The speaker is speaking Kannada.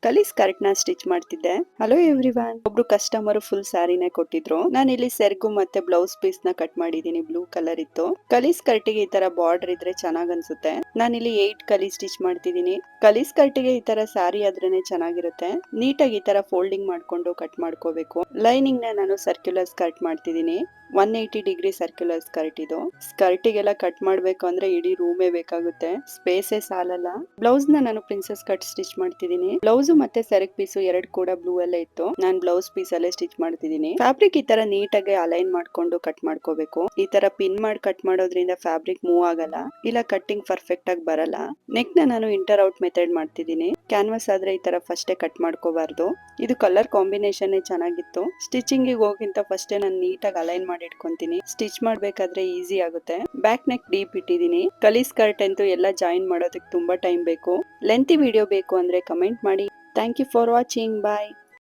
ಕಲಿ ಸ್ಕರ್ಟ್ ನ ಸ್ಟಿಚ್ ಮಾಡ್ತಿದ್ದೆ. ಹಲೋ ಎವ್ರಿವನ್, ಒಬ್ರು ಕಸ್ಟಮರ್ ಫುಲ್ ಸ್ಯಾರಿನೇ ಕೊಟ್ಟಿದ್ರು. ನಾನು ಇಲ್ಲಿ ಸೆರ್ಗು ಮತ್ತೆ ಬ್ಲೌಸ್ ಪೀಸ್ ನ ಕಟ್ ಮಾಡಿದೀನಿ. ಬ್ಲೂ ಕಲರ್ ಇತ್ತು. ಕಲಿ ಸ್ಕರ್ಟ್ ಗೆ ಈ ತರ ಬಾರ್ಡರ್ ಇದ್ರೆ ಚೆನ್ನಾಗ್ ಅನ್ಸುತ್ತೆ. ನಾನಿಲ್ಲಿ 8 ಕಲಿ ಸ್ಟಿಚ್ ಮಾಡ್ತಿದೀನಿ. ಕಲಿ ಸ್ಕರ್ಟ್ ಗೆ ಈ ತರ ಸ್ಯಾರಿ ಆದ್ರೇನೆ ಚೆನ್ನಾಗಿರುತ್ತೆ. ನೀಟಾಗಿ ಈ ತರ ಫೋಲ್ಡಿಂಗ್ ಮಾಡ್ಕೊಂಡು ಕಟ್ ಮಾಡ್ಕೋಬೇಕು. ಲೈನಿಂಗ್ ನ ನಾನು ಸರ್ಕ್ಯುಲರ್ ಸ್ಕರ್ಟ್ ಮಾಡ್ತಿದೀನಿ. 180 ಡಿಗ್ರಿ ಸರ್ಕ್ಯುಲರ್ ಸ್ಕರ್ಟ್ ಇದು. ಸ್ಕರ್ಟಿಗೆಲ್ಲ ಕಟ್ ಮಾಡ್ಬೇಕು ಅಂದ್ರೆ ಇಡೀ ರೂಮೇ ಬೇಕಾಗುತ್ತೆ, ಸ್ಪೇಸೇ ಸಾಲಲ್ಲ. ಬ್ಲೌಸ್ ನ ನಾನು ಪ್ರಿನ್ಸೆಸ್ ಕಟ್ ಸ್ಟಿಚ್ ಮಾಡ್ತಿದೀನಿ. ಬ್ಲೌಸ್ ಮತ್ತೆ ಸೆರಗ್ ಪೀಸು ಎರಡು ಕೂಡ ಬ್ಲೂ ಅಲ್ಲೇ ಇತ್ತು. ನಾನ್ ಬ್ಲೌಸ್ ಪೀಸ್ ಅಲ್ಲೇ ಸ್ಟಿಚ್ ಮಾಡ್ತಿದೀನಿ. ಫ್ಯಾಬ್ರಿಕ್ ಈ ತರ ನೀಟಾಗಿ ಅಲೈನ್ ಮಾಡ್ಕೊಂಡು ಕಟ್ ಮಾಡ್ಕೋಬೇಕು. ಈ ತರ ಪಿನ್ ಮಾಡಿ ಕಟ್ ಮಾಡೋದ್ರಿಂದ ಫ್ಯಾಬ್ರಿಕ್ ಮೂವ್ ಆಗಲ್ಲ, ಇಲ್ಲ ಕಟ್ಟಿಂಗ್ ಪರ್ಫೆಕ್ಟ್ ಆಗಿ ಬರಲ್ಲ. ನೆಕ್ ನ ನಾನು ಇಂಟರ್ ಔಟ್ ಮೆಥಡ್ ಮಾಡ್ತಿದೀನಿ. ಕ್ಯಾನ್ವಾಸ್ ಆದ್ರೆ ಈ ತರ ಫಸ್ಟೇ ಕಟ್ ಮಾಡ್ಕೋಬಾರ್ದು. ಇದು ಕಲರ್ ಕಾಂಬಿನೇಷನ್ ಚೆನ್ನಾಗಿತ್ತು. ಸ್ಟಿಚಿಂಗ್ ಗೆ ಹೋಗಿಂತ ಫಸ್ಟೇ ನಾನು ನೀಟಾಗಿ ಅಲೈನ್ ಮಾಡಿ ಇಟ್ಕೊಂತೀನಿ. ಸ್ಟಿಚ್ ಮಾಡ್ಬೇಕಾದ್ರೆ ಈಸಿ ಆಗುತ್ತೆ. ಬ್ಯಾಕ್ ನೆಕ್ ಡೀಪ್ ಇಟ್ಟಿದೀನಿ. ಕಲಿ ಸ್ಕರ್ಟ್ ಅಂತೂ ಎಲ್ಲ ಜಾಯಿನ್ ಮಾಡೋದಕ್ಕೆ ತುಂಬಾ ಟೈಮ್ ಬೇಕು. ಲೆಂತಿ ವಿಡಿಯೋ ಬೇಕು ಅಂದ್ರೆ ಕಮೆಂಟ್ ಮಾಡಿ. Thank you for watching. Bye.